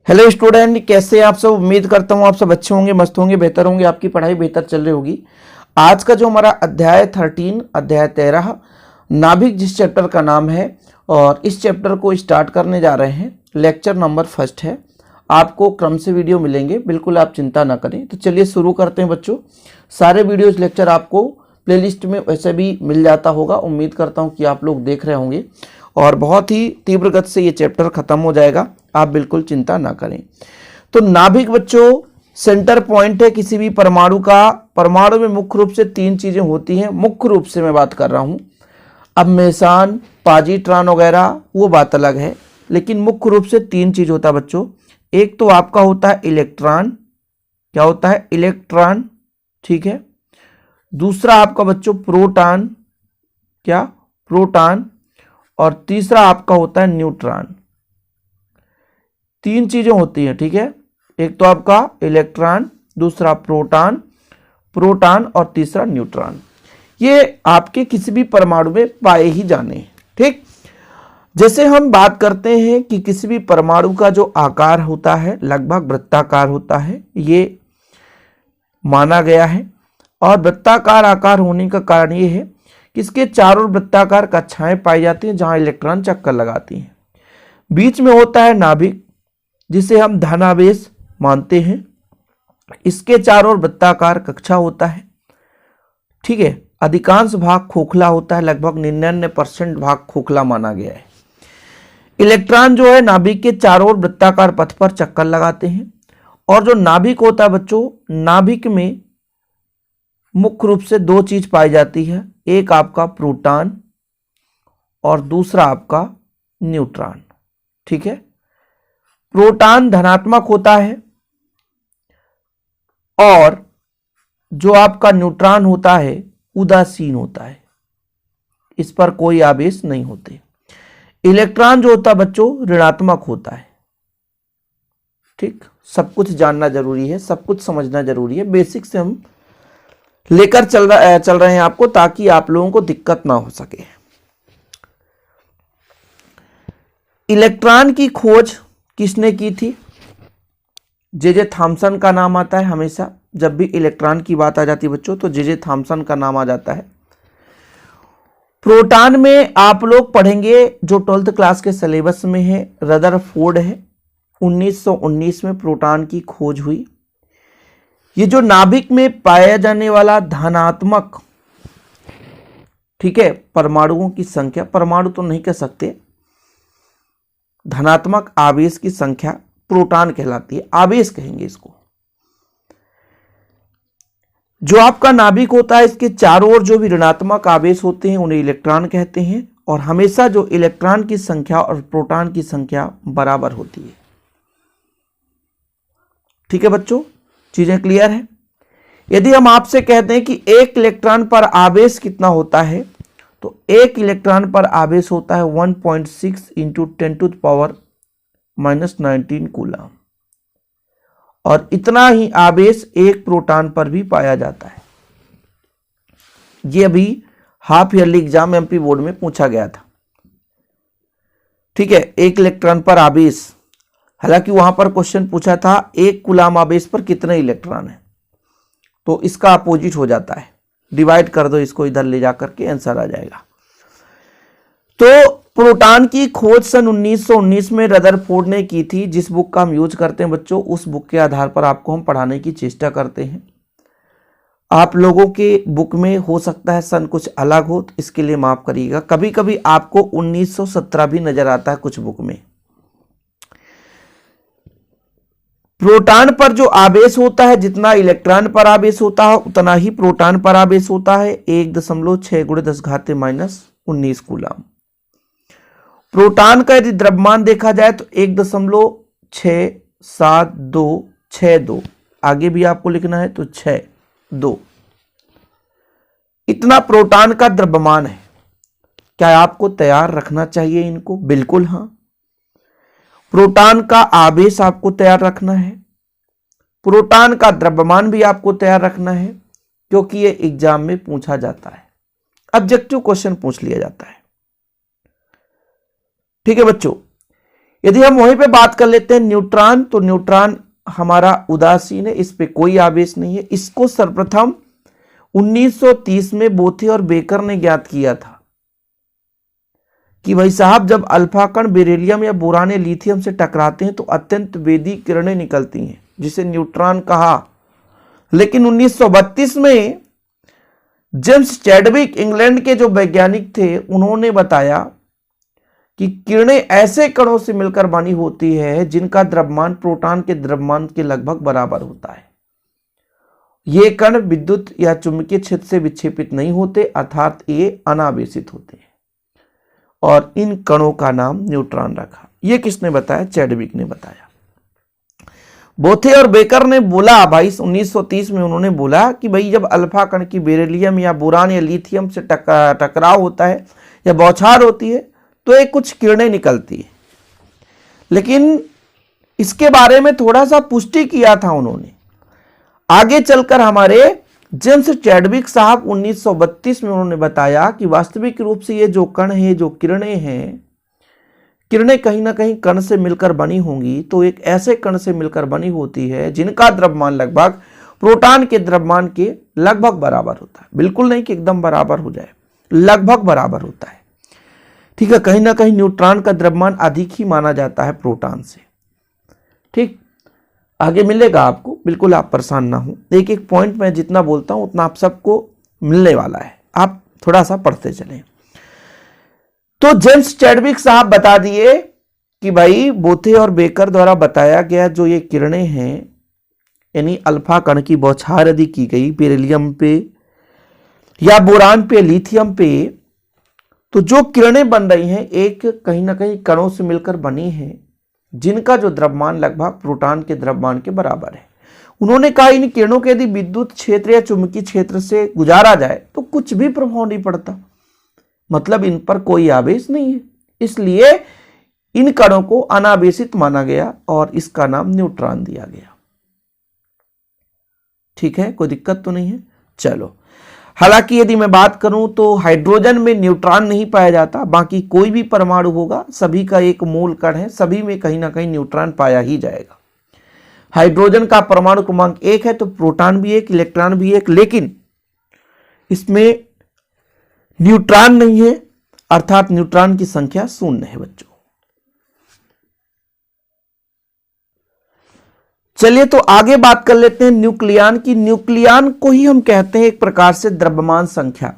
Hello student, कैसे आप सब। उम्मीद करता हूँ आप सब अच्छे होंगे, मस्त होंगे, बेहतर होंगे, आपकी पढ़ाई बेहतर चल रही होगी। आज का जो हमारा अध्याय 13 अध्याय 13 नाभिक जिस चैप्टर का नाम है, और इस चैप्टर को स्टार्ट करने जा रहे हैं। लेक्चर नंबर फर्स्ट है। आपको क्रम से वीडियो मिलेंगे, बिल्कुल आप चिंता ना करें। तो चलिए शुरू करते हैं बच्चों। सारे वीडियोज लेक्चर आपको प्लेलिस्ट में वैसे भी मिल जाता होगा। उम्मीद करता हूँ कि आप लोग देख रहे होंगे और बहुत ही तीव्र गति से ये चैप्टर खत्म हो जाएगा। आप बिल्कुल चिंता ना करें। तो नाभिक बच्चों सेंटर पॉइंट है किसी भी परमाणु का। परमाणु में मुख्य रूप से तीन चीजें होती हैं। मुख्य रूप से मैं बात कर रहा हूं। अब मेसान, पॉजिट्रॉन वगैरह वो बात अलग है, लेकिन मुख्य रूप से तीन चीज होता है बच्चों। एक तो आपका होता है इलेक्ट्रॉन। क्या होता है? इलेक्ट्रॉन। ठीक है। दूसरा आपका बच्चों प्रोटॉन। क्या? प्रोटॉन। और तीसरा आपका होता है न्यूट्रॉन। तीन चीजें होती हैं। ठीक है। एक तो आपका इलेक्ट्रॉन, दूसरा प्रोटॉन और तीसरा न्यूट्रॉन। ये आपके किसी भी परमाणु में पाए ही जाने हैं। ठीक। जैसे हम बात करते हैं कि किसी भी परमाणु का जो आकार होता है लगभग वृत्ताकार होता है, ये माना गया है। और वृत्ताकार आकार होने का कारण ये है कि इसके चारों वृत्ताकार कक्षाएं पाई जाती हैं जहां इलेक्ट्रॉन चक्कर लगाती हैं। बीच में होता है नाभिक, जिसे हम धनावेश मानते हैं। इसके चारों ओर वृत्ताकार कक्षा होता है। ठीक है। अधिकांश भाग खोखला होता है, लगभग 99% भाग खोखला माना गया है। इलेक्ट्रॉन जो है नाभिक के चारों ओर वृत्ताकार पथ पर चक्कर लगाते हैं। और जो नाभिक होता है बच्चों, नाभिक में मुख्य रूप से दो चीज पाई जाती है। एक आपका प्रोटॉन और दूसरा आपका न्यूट्रॉन। ठीक है। प्रोटॉन धनात्मक होता है और जो आपका न्यूट्रॉन होता है उदासीन होता है, इस पर कोई आवेश नहीं होते। इलेक्ट्रॉन जो होता है बच्चों ऋणात्मक होता है। ठीक। सब कुछ जानना जरूरी है, सब कुछ समझना जरूरी है। बेसिक से हम लेकर चल रहे हैं आपको, ताकि आप लोगों को दिक्कत ना हो सके। इलेक्ट्रॉन की खोज किसने की थी? जे थॉमसन का नाम आता है हमेशा। जब भी इलेक्ट्रॉन की बात आ जाती है बच्चों तो जे थॉमसन का नाम आ जाता है। प्रोटॉन में आप लोग पढ़ेंगे जो 12th क्लास के सिलेबस में है, रदरफोर्ड है। 1919 में प्रोटॉन की खोज हुई। ये जो नाभिक में पाया जाने वाला धनात्मक, ठीक है, परमाणुओं की संख्या, परमाणु तो नहीं कह सकते, धनात्मक आवेश की संख्या प्रोटॉन कहलाती है। आवेश कहेंगे इसको। जो आपका नाभिक होता है इसके चारों ओर जो भी ऋणात्मक आवेश होते हैं उन्हें इलेक्ट्रॉन कहते हैं। और हमेशा जो इलेक्ट्रॉन की संख्या और प्रोटॉन की संख्या बराबर होती है। ठीक है बच्चों, चीजें क्लियर है? यदि हम आपसे कहते हैं कि एक इलेक्ट्रॉन पर आवेश कितना होता है, तो एक इलेक्ट्रॉन पर आवेश होता है 1.6 इंटू 10⁻⁻19 कूलम। और इतना ही आवेश एक प्रोटॉन पर भी पाया जाता है। ये अभी half yearly exam MP board में पूछा गया था। ठीक है। एक इलेक्ट्रॉन पर आवेश, हालांकि वहां पर क्वेश्चन पूछा था एक कूलम आवेश पर कितने इलेक्ट्रॉन है, तो इसका अपोजिट हो जाता है। डिवाइड कर दो इसको, इधर ले जाकर के आंसर आ जाएगा। तो प्रोटॉन की खोज सन 1919 में रदरफोर्ड ने की थी। जिस बुक का हम यूज करते हैं बच्चों, उस बुक के आधार पर आपको हम पढ़ाने की चेष्टा करते हैं। आप लोगों के बुक में हो सकता है सन कुछ अलग हो, तो इसके लिए माफ करिएगा। कभी कभी आपको 1917 भी नजर आता है कुछ बुक में। प्रोटॉन पर जो आवेश होता है, जितना इलेक्ट्रॉन पर आवेश होता है उतना ही प्रोटॉन पर आवेश होता है। 1.6 × 10⁻⁻19 कूलम। प्रोटॉन का यदि द्रव्यमान देखा जाए तो 1.67262, आगे भी आपको लिखना है तो 62, इतना प्रोटॉन का द्रव्यमान है। क्या आपको तैयार रखना चाहिए इनको? बिल्कुल हाँ। प्रोटॉन का आवेश आपको तैयार रखना है, प्रोटॉन का द्रव्यमान भी आपको तैयार रखना है, क्योंकि ये एग्जाम में पूछा जाता है। ऑब्जेक्टिव क्वेश्चन पूछ लिया जाता है। ठीक है बच्चों, यदि हम वहीं पे बात कर लेते हैं न्यूट्रॉन, तो न्यूट्रॉन हमारा उदासीन है, इस पे कोई आवेश नहीं है। इसको सर्वप्रथम 1930 में बोथे और बेकर ने ज्ञात किया था कि भाई साहब, जब अल्फा कण बेरिलियम या बोरान या लिथियम से टकराते हैं तो अत्यंत वेदी किरणें निकलती हैं, जिसे न्यूट्रॉन कहा। लेकिन 1932 में जेम्स चैडविक, इंग्लैंड के जो वैज्ञानिक थे, उन्होंने बताया कि किरणें ऐसे कणों से मिलकर बनी होती है जिनका द्रव्यमान प्रोटॉन के द्रव्यमान के लगभग बराबर होता है। ये कण विद्युत या चुंबकीय क्षेत्र से विक्षेपित नहीं होते, अर्थात ये अनावेशित होते हैं, और इन कणों का नाम न्यूट्रॉन रखा। ये किसने बताया? चैडविक ने बताया। बोथे और बेकर ने बोला भाई 1930 में, उन्होंने बोला कि भाई जब अल्फा कण की बेरिलियम या बोरान या लिथियम से टकराव होता है या बौछार होती है तो एक कुछ किरणें निकलती है। लेकिन इसके बारे में थोड़ा सा पुष्टि किया था उन्होंने। आगे चलकर हमारे जेम्स चैडविक साहब 1932 में उन्होंने बताया कि वास्तविक रूप से ये जो कण है, जो किरणें हैं, किरणें कहीं ना कहीं कण से मिलकर बनी होंगी, तो एक ऐसे कण से मिलकर बनी होती है जिनका द्रव्यमान लगभग प्रोटॉन के द्रव्यमान के लगभग बराबर होता है। बिल्कुल नहीं कि एकदम बराबर हो जाए, लगभग बराबर होता है। ठीक है, कहीं ना कहीं न्यूट्रॉन का द्रव्यमान अधिक ही माना जाता है प्रोटॉन से। ठीक, आगे मिलेगा आपको, बिल्कुल आप परेशान ना हो। एक एक पॉइंट मैं जितना बोलता हूं उतना आप सबको मिलने वाला है, आप थोड़ा सा पढ़ते चलें। तो जेम्स चैडविक साहब बता दिए कि भाई बोथे और बेकर द्वारा बताया गया जो ये किरणें हैं, यानी अल्फा कण की बौछार यदि की गई बेरिलियम पे या बोरान पे, लिथियम पे, तो जो किरणें बन रही हैं एक कहीं ना कहीं कणों से मिलकर बनी हैं जिनका जो द्रव्यमान लगभग प्रोटॉन के द्रव्यमान के बराबर है। उन्होंने कहा इन किरणों के यदि विद्युत क्षेत्र या चुंबकीय क्षेत्र से गुजारा जाए तो कुछ भी प्रभाव नहीं पड़ता, मतलब इन पर कोई आवेश नहीं है, इसलिए इन कणों को अनावेशित माना गया और इसका नाम न्यूट्रॉन दिया गया। ठीक है, कोई दिक्कत तो नहीं है। चलो, हालांकि यदि मैं बात करूं तो हाइड्रोजन में न्यूट्रॉन नहीं पाया जाता, बाकी कोई भी परमाणु होगा सभी का एक मूल कण है, सभी में कहीं ना कहीं न्यूट्रॉन पाया ही जाएगा। हाइड्रोजन का परमाणु क्रमांक 1 है तो प्रोटॉन भी 1, इलेक्ट्रॉन भी 1, लेकिन इसमें न्यूट्रॉन नहीं है, अर्थात न्यूट्रॉन की संख्या 0 है बच्चों। चलिए तो आगे बात कर लेते हैं न्यूक्लियन की। न्यूक्लियन को ही हम कहते हैं एक प्रकार से द्रव्यमान संख्या,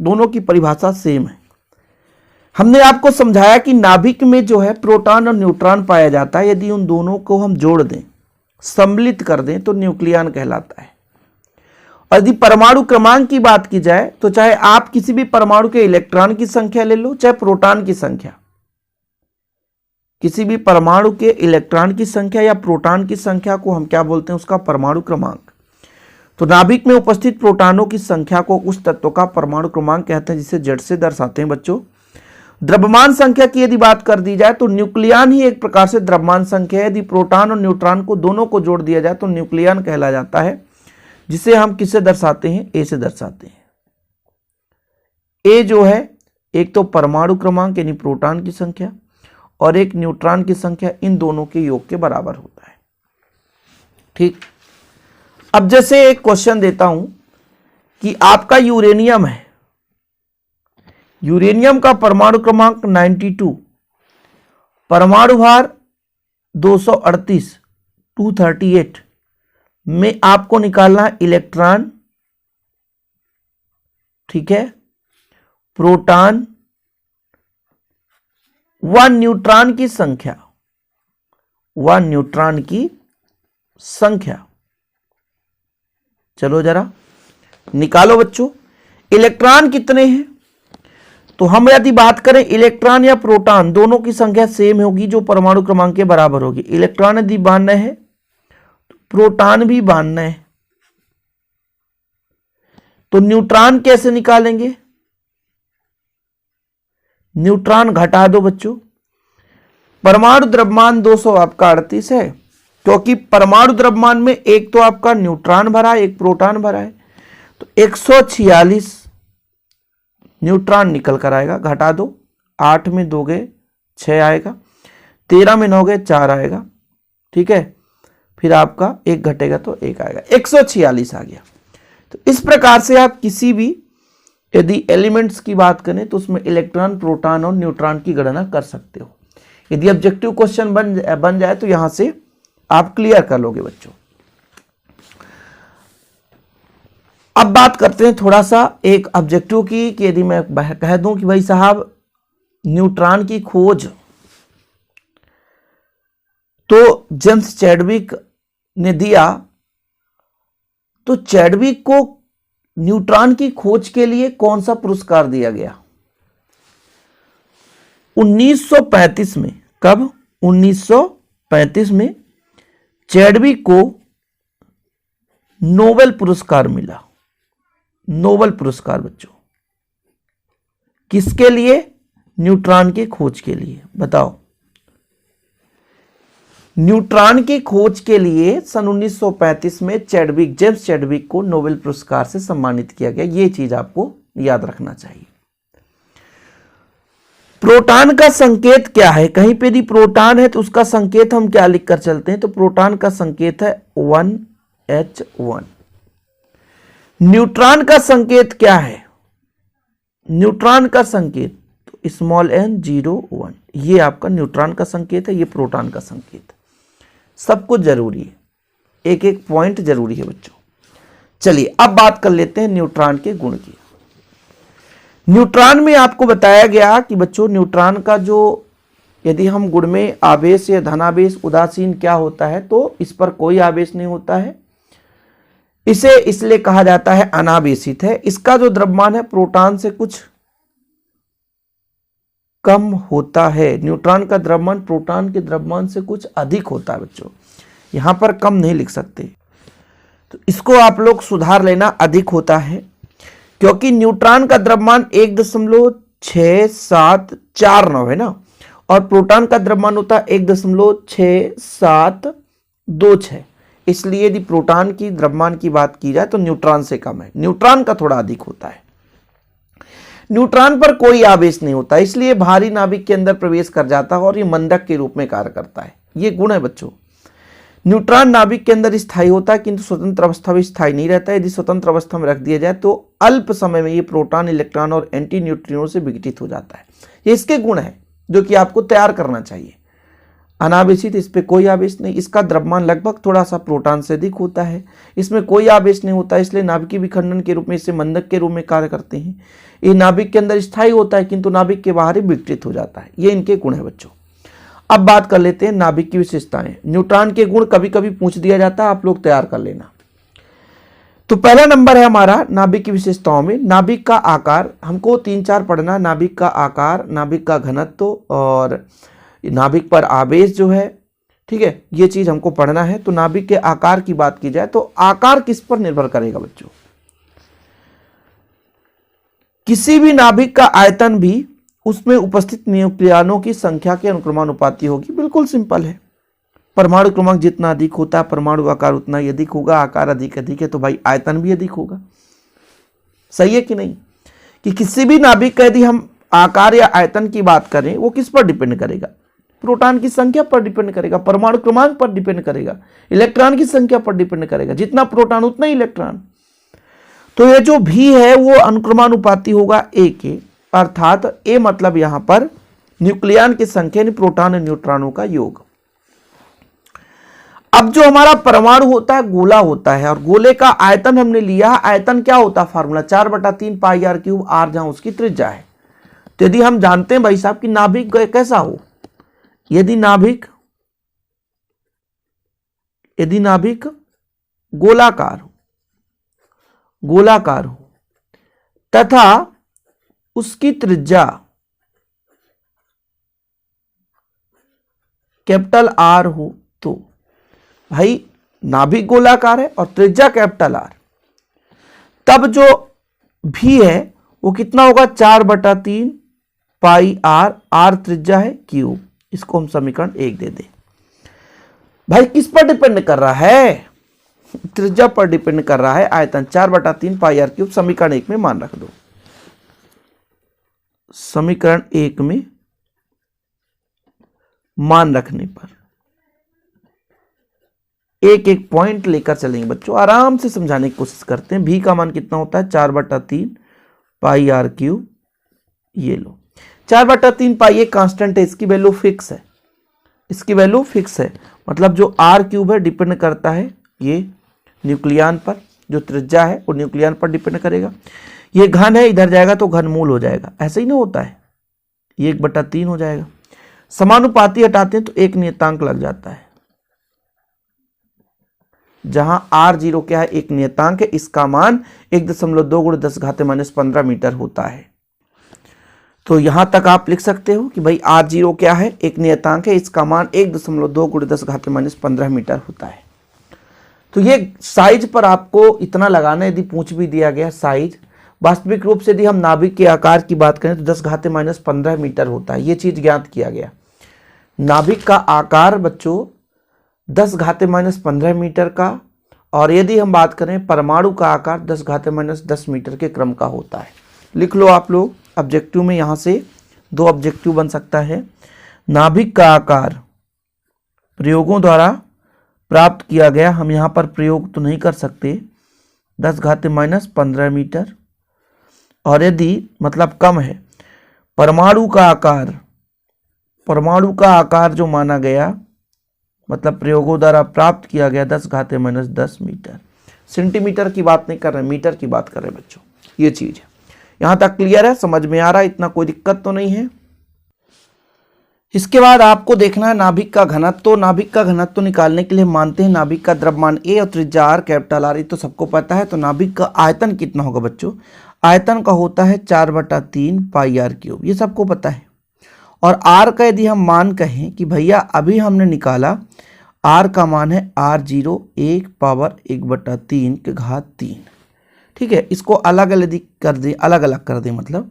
दोनों की परिभाषा सेम है। हमने आपको समझाया कि नाभिक में जो है प्रोटॉन और न्यूट्रॉन पाया जाता है, यदि उन दोनों को हम जोड़ दें, सम्मिलित कर दें तो न्यूक्लियन कहलाता है। और यदि परमाणु क्रमांक की बात की जाए तो चाहे आप किसी भी परमाणु के इलेक्ट्रॉन की संख्या ले लो, चाहे प्रोटॉन की संख्या, किसी भी परमाणु के इलेक्ट्रॉन की संख्या या प्रोटॉन की संख्या को हम क्या बोलते हैं? उसका परमाणु क्रमांक। तो नाभिक में उपस्थित प्रोटॉनों की संख्या को उस तत्व का परमाणु क्रमांक कहते हैं, जिसे जेड से दर्शाते हैं बच्चों। द्रव्यमान संख्या की यदि बात कर दी जाए तो न्यूक्लियन ही एक प्रकार से द्रव्यमान संख्या है। यदि प्रोटॉन और न्यूट्रॉन को दोनों को जोड़ दिया जाए तो न्यूक्लियन कहला जाता है, जिसे हम किससे दर्शाते हैं? ए से दर्शाते हैं। ए जो है एक तो परमाणु क्रमांक यानी प्रोटॉन की संख्या और एक न्यूट्रॉन की संख्या, इन दोनों के योग के बराबर होता है। ठीक, अब जैसे एक क्वेश्चन देता हूं कि आपका यूरेनियम है, यूरेनियम का परमाणु क्रमांक 92, परमाणु भार 238 238 में आपको निकालना है इलेक्ट्रॉन, ठीक है, प्रोटॉन व न्यूट्रॉन की संख्या, व न्यूट्रॉन की संख्या। चलो जरा निकालो बच्चों, इलेक्ट्रॉन कितने हैं? तो हम यदि बात करें इलेक्ट्रॉन या प्रोटॉन, दोनों की संख्या सेम होगी जो परमाणु क्रमांक के बराबर होगी। इलेक्ट्रॉन यदि 92 है तो प्रोटॉन भी 92 है। तो न्यूट्रॉन कैसे निकालेंगे? न्यूट्रॉन घटा दो बच्चों, परमाणु द्रव्यमान 200 आपका 38 है, क्योंकि परमाणु द्रव्यमान में एक तो आपका न्यूट्रॉन भरा है, एक प्रोटॉन भरा है, तो 146 न्यूट्रॉन निकल कर आएगा। घटा दो, 8 में 2 गए 6 आएगा, 13 में 9 गए 4 आएगा, ठीक है, फिर आपका 1 घटेगा तो 1 आएगा, 146 आ गया। तो इस प्रकार से आप किसी भी यदि एलिमेंट्स की बात करें तो उसमें इलेक्ट्रॉन, प्रोटॉन और न्यूट्रॉन की गणना कर सकते हो। यदि ऑब्जेक्टिव क्वेश्चन बन जाए तो यहां से आप क्लियर कर लोगे बच्चों। अब बात करते हैं थोड़ा सा एक ऑब्जेक्टिव की, कि यदि मैं कह दूं कि भाई साहब न्यूट्रॉन की खोज तो जेम्स चैडविक ने दिया, तो चैडविक को न्यूट्रॉन की खोज के लिए कौन सा पुरस्कार दिया गया? 1935 में। कब? 1935 में चैडविक को नोबेल पुरस्कार मिला। नोबेल पुरस्कार बच्चों, किसके लिए? न्यूट्रॉन की खोज के लिए। बताओ, न्यूट्रॉन की खोज के लिए सन 1935 में जेम्स चैडविक को नोबेल पुरस्कार से सम्मानित किया गया। यह चीज आपको याद रखना चाहिए। प्रोटॉन का संकेत क्या है? कहीं पे भी प्रोटॉन है तो उसका संकेत हम क्या लिखकर चलते हैं? तो प्रोटॉन का संकेत है 1H1। न्यूट्रॉन का संकेत क्या है? न्यूट्रॉन का संकेत तो स्मॉल n 0 1। ये आपका न्यूट्रॉन का संकेत है, ये प्रोटॉन का संकेत है। सब कुछ जरूरी है, एक एक पॉइंट जरूरी है बच्चों। चलिए अब बात कर लेते हैं न्यूट्रॉन के गुण की। न्यूट्रॉन में आपको बताया गया कि बच्चों न्यूट्रॉन का जो यदि हम गुण में आवेश या धनावेश उदासीन क्या होता है, तो इस पर कोई आवेश नहीं होता है, इसे इसलिए कहा जाता है अनावेशित है। इसका जो द्रव्यमान है प्रोटॉन से कुछ कम होता है। न्यूट्रॉन का द्रव्यमान प्रोटॉन के द्रव्यमान से कुछ अधिक होता है बच्चों, यहां पर कम नहीं लिख सकते, तो इसको आप लोग सुधार लेना, अधिक होता है, क्योंकि न्यूट्रॉन का द्रव्यमान 1.6749 है ना, और प्रोटॉन का द्रव्यमान होता है 1.6726। इसलिए यदि प्रोटॉन की द्रव्यमान की बात की जाए तो न्यूट्रॉन से कम है, न्यूट्रॉन का थोड़ा अधिक होता है। न्यूट्रॉन पर कोई आवेश नहीं होता, इसलिए भारी नाभिक के अंदर प्रवेश कर जाता है और ये मंदक के रूप में कार्य करता है। ये गुण है बच्चों। न्यूट्रॉन नाभिक के अंदर स्थायी होता है, किंतु स्वतंत्र अवस्था में स्थायी नहीं रहता है। यदि स्वतंत्र अवस्था में रख दिया जाए तो अल्प समय में ये प्रोटॉन, इलेक्ट्रॉन और एंटी न्यूट्रिनो से विघटित हो जाता है। ये इसके गुण है जो कि आपको तैयार करना चाहिए। अनावेशित, इस पर कोई आवेश नहीं। इसका द्रव्यमान लगभग थोड़ा सा प्रोटॉन से अधिक होता है। इसमें कोई आवेश नहीं होता, इसलिए नाभिकीय विखंडन के रूप में इसे मंदक के रूप में कार्य करते हैं। ये नाभिक के अंदर स्थायी होता है, किंतु नाभिक के बाहर ही विघटित हो जाता है। ये इनके गुण है बच्चों। अब बात कर लेते हैं नाभिक की विशेषताएं। न्यूट्रॉन के गुण कभी कभी पूछ दिया जाता है, आप लोग तैयार कर लेना। तो पहला नंबर है हमारा नाभिक की विशेषताओं में नाभिक का आकार। हमको 3-4 पढ़ना, नाभिक का आकार, नाभिक का घनत्व और नाभिक पर आवेश जो है, ठीक है, ये चीज हमको पढ़ना है। तो नाभिक के आकार की बात की जाए तो आकार किस पर निर्भर करेगा बच्चों? किसी भी नाभिक का आयतन भी उसमें उपस्थित न्यूक्लियनों की संख्या के अनुक्रमानुपाती होगी। बिल्कुल सिंपल है। परमाणु क्रमांक जितना अधिक होता है परमाणु आकार उतना ही अधिक होगा। आकार अधिक है तो भाई आयतन भी अधिक होगा। सही है कि नहीं? कि किसी भी नाभिक का यदि हम आकार या आयतन की बात करें, वो किस पर डिपेंड करेगा? प्रोटॉन की संख्या पर डिपेंड करेगा, परमाणु क्रमांक पर डिपेंड करेगा, इलेक्ट्रॉन की संख्या पर डिपेंड करेगा। जितना प्रोटॉन उतना ही इलेक्ट्रॉन। तो ये जो भी है वो अनुक्रमानुपाती होगा ए के, अर्थात ए मतलब यहां पर न्यूक्लियन की संख्या, प्रोटॉन और न्यूट्रॉनों का योग। अब जो हमारा परमाणु होता है गोला होता है, और गोले का आयतन हमने लिया। आयतन क्या होता है? फार्मूला 4/3 πr³ r, जहां उसकी त्रिज्या है। तो यदि हम जानते हैं भाई साहब कि नाभिक कैसा हो, यदि नाभिक गोलाकार हो तथा उसकी त्रिज्या कैपिटल R हो, तो भाई नाभिक गोलाकार है और त्रिज्या कैपिटल R, तब जो भी है वो कितना होगा? 4/3 πr, r त्रिज्या है, क्यूब। इसको हम समीकरण 1 दे दें। भाई किस पर डिपेंड कर रहा है? त्रिज्या पर डिपेंड कर रहा है। आयतन 4/3 πr³ समीकरण 1 में मान रख दो। समीकरण 1 में मान रखने पर एक एक पॉइंट लेकर चलेंगे बच्चों, आराम से समझाने की कोशिश करते हैं। भी का मान कितना होता है 4/3 पाई आर क्यूब। ये लो 4/3 पाई एक कांस्टेंट है, इसकी वैल्यू फिक्स है, इसकी वैल्यू फिक्स है। मतलब जो आर क्यूब है डिपेंड करता है ये न्यूक्लियन पर, जो त्रिज्या है वो न्यूक्लियन पर डिपेंड करेगा। ये घन है, इधर जाएगा तो घनमूल हो जाएगा, ऐसे ही ना होता है, ये 1/3 हो जाएगा। समानुपाती हटाते हैं तो एक नियतांक लग जाता है, जहां r0 क्या है, एक नियतांक है, इसका मान 1.2 × 10⁻15 मीटर होता है। तो यहां तक आप लिख सकते हो कि भाई r0 क्या है, एक नियतांक है, इसका मान 1.2 × 10⁻15 मीटर होता है। तो ये साइज पर आपको इतना लगाना, यदि पूछ भी दिया गया साइज, वास्तविक रूप से यदि हम नाभिक के आकार की बात करें तो 10⁻15 मीटर होता है, ये चीज ज्ञात किया गया। नाभिक का आकार बच्चों 10⁻15 मीटर का, और यदि हम बात करें परमाणु का आकार 10⁻10 मीटर के क्रम का होता है। लिख लो आप लोग ऑब्जेक्टिव में, यहां से 2 ऑब्जेक्टिव बन सकता है। नाभिक का आकार प्रयोगों द्वारा प्राप्त किया गया, हम यहां पर प्रयोग तो नहीं कर सकते, 10⁻15 मीटर, और यदि मतलब कम है परमाणु का आकार, परमाणु का आकार जो माना गया मतलब प्रयोगों द्वारा प्राप्त किया गया 10⁻10 मीटर। सेंटीमीटर की बात नहीं कर रहे, मीटर की बात कर रहे बच्चों, ये चीज है। यहां तक क्लियर है, समझ में आ रहा है, इतना कोई दिक्कत तो नहीं है। इसके बाद आपको देखना है नाभिक का घनत्व। तो नाभिक का घनत्व निकालने के लिए मानते हैं नाभिक का द्रव्यमान ए और त्रिज्या आर, कैपिटल आर, ये तो सबको पता है। तो नाभिक का आयतन कितना होगा बच्चों, आयतन का होता है 4/3 पाई आर क्यूब, ये सबको पता है। और आर का यदि हम मान कहें कि भैया अभी हमने निकाला, आर का मान है r0 1/3 के घात 3, ठीक है। इसको अलग अलग कर दें, अलग अलग कर दें, मतलब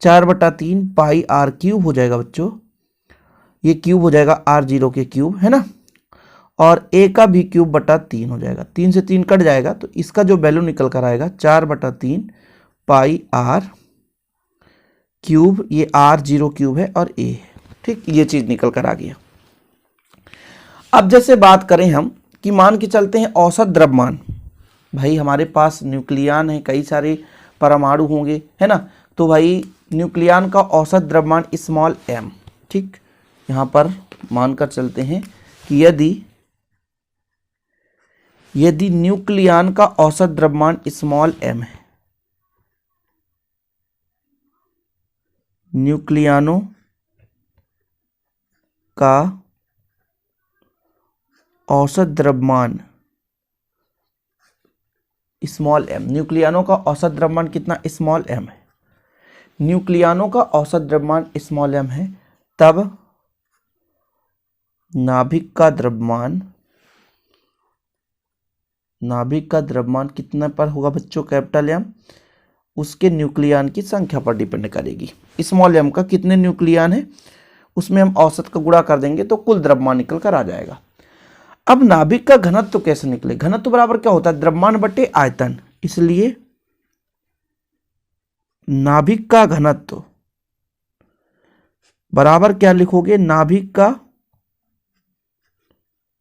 4/3 पाई आर क्यूब हो जाएगा बच्चों, ये क्यूब हो जाएगा r0 के क्यूब, है ना, और a का भी क्यूब बटा 3 हो जाएगा, 3 से 3 कट जाएगा, तो इसका जो वैल्यू निकल कर आएगा 4/3 पाई आर क्यूब, ये r0 क्यूब है और a है, ठीक, ये चीज निकल कर आ गया। अब जैसे बात करें हम कि मान के चलते हैं औसत द्रव्यमान, भाई हमारे पास न्यूक्लियन है, कई सारे परमाणु होंगे, है ना, तो भाई न्यूक्लियन का औसत द्रव्यमान स्मॉल m, ठीक, यहां पर मानकर चलते हैं कि यदि न्यूक्लियन का औसत द्रव्यमान स्मॉल m है, न्यूक्लियनों का औसत द्रव्यमान स्मॉल m, न्यूक्लियनों का औसत द्रव्यमान कितना स्मॉल m है, न्यूक्लियनों का औसत द्रव्यमान स्मॉल m है, तब नाभिक का द्रव्यमान कितना पर होगा बच्चों, कैपिटल M, उसके न्यूक्लियन की संख्या पर डिपेंड करेगी। स्मॉल m का कितने न्यूक्लियन है उसमें हम औसत का गुणा कर देंगे तो कुल द्रव्यमान निकल कर आ जाएगा। अब नाभिक का घनत्व कैसे निकले, घनत्व बराबर क्या होता है, द्रव्यमान बटे आयतन, इसलिए नाभिक का घनत्व बराबर क्या लिखोगे, नाभिक का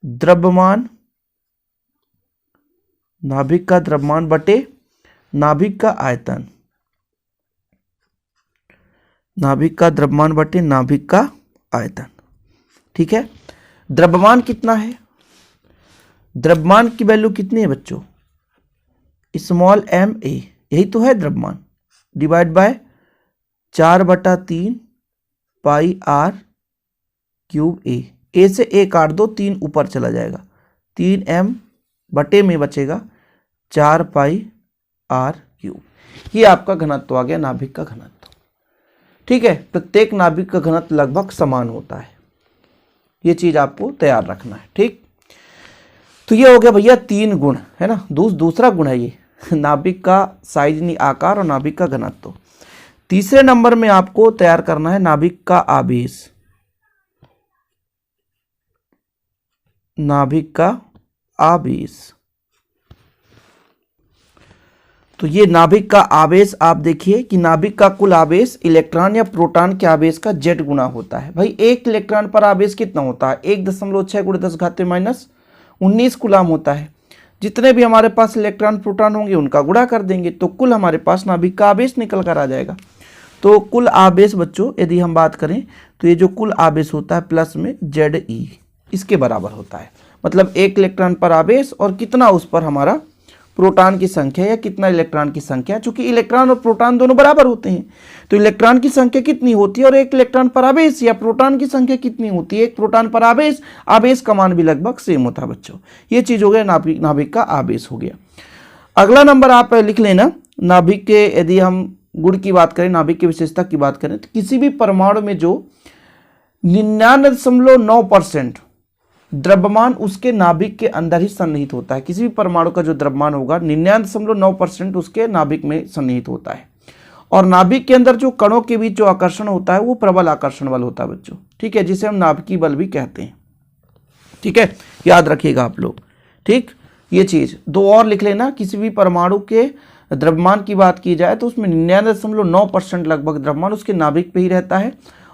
द्रव्यमान, नाभिक का द्रव्यमान बटे नाभिक का आयतन, नाभिक का द्रव्यमान बटे नाभिक का आयतन, ठीक है। द्रव्यमान कितना है, द्रव्यमान की वैल्यू कितनी है बच्चों, स्मॉल m a, यही तो है द्रव्यमान, divide by 4/3 pi r cube a से a काट दो, 3 ऊपर चला जाएगा, 3m बटे में बचेगा 4 पाई आर क्यूब, ये आपका घनत्व आ गया, नाभिक का घनत्व, ठीक है। प्रत्येक नाभिक का घनत्व लगभग समान होता है, ये चीज आपको तैयार रखना है, ठीक। तो ये हो गया भैया 3 गुण, है ना, दूसरा गुण है ये नाभिक का साइज यानी आकार और नाभिक का घनत्व। तीसरे नंबर में आपको तैयार करना है नाभिक का आवेश, नाभिक का आवेश। तो ये नाभिक का आवेश आप देखिए कि नाभिक का कुल आवेश इलेक्ट्रॉन या प्रोटॉन के आवेश का जेड गुना होता है। भाई एक इलेक्ट्रॉन पर आवेश कितना होता है? 1.6 × 10⁻⁹ कूलाम होता है। जितने भी हमारे पास इलेक्ट्रॉन प्रोटॉन होंगे उनका गुणा कर देंगे तो कुल हमारे पास नाभिक का आवेश निकल कर आ जाएगा। तो कुल आवेश बच्चों यदि हम बात करें तो ये जो कुल आवेश होता है प्लस में ZE इसके बराबर होता है। मतलब एक इलेक्ट्रॉन पर आवेश और कितना उस पर हमारा प्रोटॉन की संख्या या कितना इलेक्ट्रॉन की संख्या, चूंकि इलेक्ट्रॉन और प्रोटॉन दोनों बराबर होते हैं तो इलेक्ट्रॉन की संख्या कितनी होती है और एक इलेक्ट्रॉन पर आवेश या प्रोटॉन की संख्या कितनी होती है, एक प्रोटॉन पर आवेश, आवेश का मान भी लगभग सेम होता है बच्चों। ये चीज हो गया नाभिक का आवेश हो गया। अगला नंबर आप लिख लेना, नाभिक के यदि हम गुण की बात करें, नाभिक की विशेषता की बात करें तो किसी भी परमाणु में जो 99.9% द्रव्यमान उसके नाभिक के अंदर ही सन्निहित होता है। किसी भी परमाणु का जो द्रव्यमान होगा 99.9% उसके नाभिक में सन्निहित होता है। और नाभिक के अंदर जो कणों के बीच जो आकर्षण होता है वो प्रबल आकर्षण बल होता है बच्चों, ठीक है, जिसे हम नाभिकीय बल भी कहते हैं। ठीक है, याद रखिएगा आप लोग। ठीक, ये चीज दो और लिख लेना, किसी भी परमाणु के द्रव्यमान की बात की जाए तो उसमें 99.9% लगभग द्रव्यमान उसके नाभिक पे ही रहता है।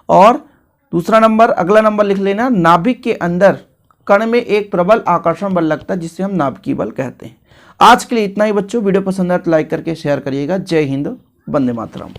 और दूसरा नंबर, अगला नंबर लिख लेना, नाभिक के अंदर कण में एक प्रबल आकर्षण बल लगता है जिसे हम नाभिकीय बल कहते हैं। आज के लिए इतना ही बच्चों, वीडियो पसंद आए तो लाइक करके शेयर करिएगा। जय हिंद, वंदे मातरम।